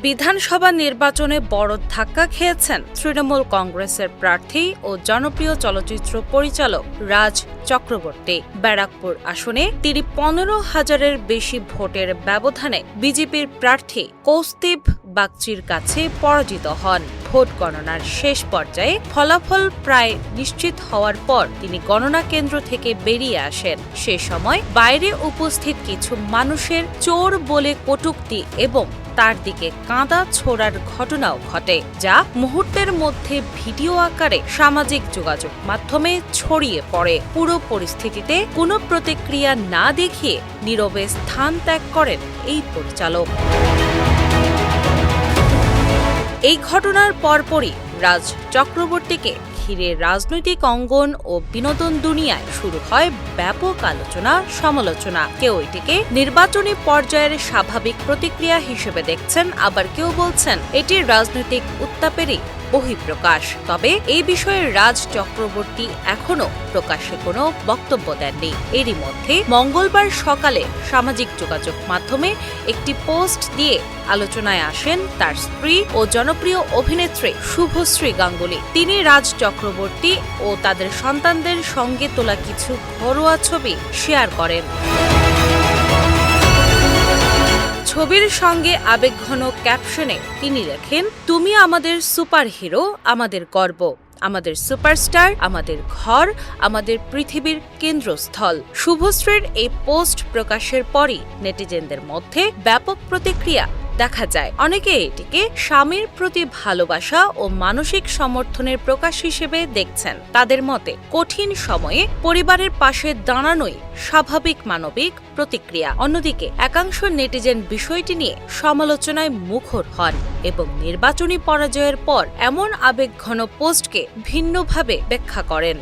বিধানসভা নির্বাচনে বড় ধাক্কা খেয়েছেন তৃণমূল কংগ্রেসের প্রার্থী ও জনপ্রিয় চলচ্চিত্র পরিচালক রাজ চক্রবর্তী। ব্যারাকপুর আসনে তিনি 15,000-এর বেশি ভোটের ব্যবধানে বিজেপির প্রার্থী কৌস্তুভ বাগচির কাছে পরাজিত হন। ভোট গণনার শেষ পর্যায়ে ফলাফল প্রায় নিশ্চিত হওয়ার পর তিনি গণনা কেন্দ্র থেকে বেরিয়ে আসেন। সে সময় বাইরে উপস্থিত কিছু মানুষের চোর বলে কটূক্তি এবং তার দিকে কাঁদা ছোড়ার ঘটনাও ঘটে, যা মুহূর্তের মধ্যে ভিডিও আকারে সামাজিক যোগাযোগ মাধ্যমে ছড়িয়ে পড়ে। পুরো পরিস্থিতিতে কোনো প্রতিক্রিয়া না দেখিয়ে নীরবে স্থান ত্যাগ করেন এই পরিচালক। এই ঘটনার পরপরই রাজ চক্রবর্তীকে ঘিরে রাজনৈতিক অঙ্গন ও বিনোদন দুনিয়ায় শুরু হয় ব্যাপক আলোচনা সমালোচনা। কেউ এটিকে নির্বাচনী পর্যায়ের স্বাভাবিক প্রতিক্রিয়া হিসেবে দেখছেন, আবার কেউ বলছেন এটি রাজনৈতিক উত্তাপেরই বহিঃপ্রকাশ। তবে এই বিষয়ে রাজ চক্রবর্তী এখনো প্রকাশ্যে কোনো বক্তব্য দেননি। এরই মধ্যে মঙ্গলবার সকালে সামাজিক যোগাযোগ মাধ্যমে একটি পোস্ট দিয়ে আলোচনায় আসেন তার স্ত্রী ও জনপ্রিয় অভিনেত্রী শুভশ্রী গাঙ্গুলি। তিনি রাজ চক্রবর্তী ও তাদের সন্তানদের সঙ্গে তোলা কিছু ঘরোয়া ছবি শেয়ার করেন। ছবির সঙ্গে আবেগঘন ক্যাপশনে তিনি লেখেন, "তুমি আমাদের সুপার হিরো, আমাদের গর্ব, আমাদের সুপারস্টার, আমাদের ঘর, আমাদের পৃথিবীর কেন্দ্রস্থল।" শুভশ্রীর এই পোস্ট প্রকাশের পরই নেটিজেনদের মধ্যে ব্যাপক প্রতিক্রিয়া দেখা যায়। অনেকে এটিকে স্বামীর প্রতি ভালোবাসা ও মানসিক সমর্থনের প্রকাশ হিসেবে দেখছেন। তাদের মতে কঠিন সময়ে পরিবারের পাশে দাঁড়ানোই স্বাভাবিক মানবিক প্রতিক্রিয়া। অন্যদিকে একাংশ নেটিজেন বিষয়টি নিয়ে সমালোচনায় মুখর হন এবং নির্বাচনী পরাজয়ের পর এমন আবেগঘন পোস্টকে ভিন্নভাবে ব্যাখ্যা করেন।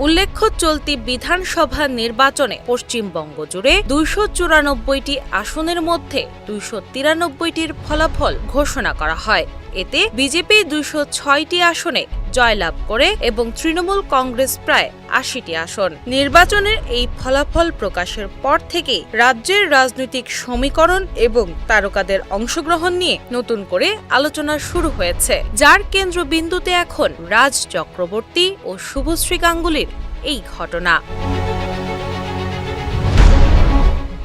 উল্লেখ্য, চলতি বিধানসভা নির্বাচনে পশ্চিমবঙ্গ জুড়ে 294টি আসনের মধ্যে 293টির ফলাফল ঘোষণা করা হয়। এতে বিজেপি 206টি আসনে জয়লাভ করে এবং তৃণমূল কংগ্রেস প্রায় 80টি আসন। নির্বাচনের এই ফলাফল প্রকাশের পর থেকেই রাজ্যের রাজনৈতিক সমীকরণ এবং তারকাদের অংশগ্রহণ নিয়ে নতুন করে আলোচনা শুরু হয়েছে, যার কেন্দ্রবিন্দুতে এখন রাজ চক্রবর্তী ও শুভশ্রী গাঙ্গুলির এই ঘটনা।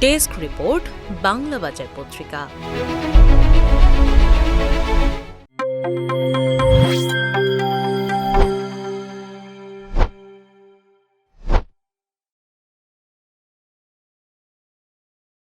ডেস্ক রিপোর্ট, বাংলা বাজার পত্রিকা।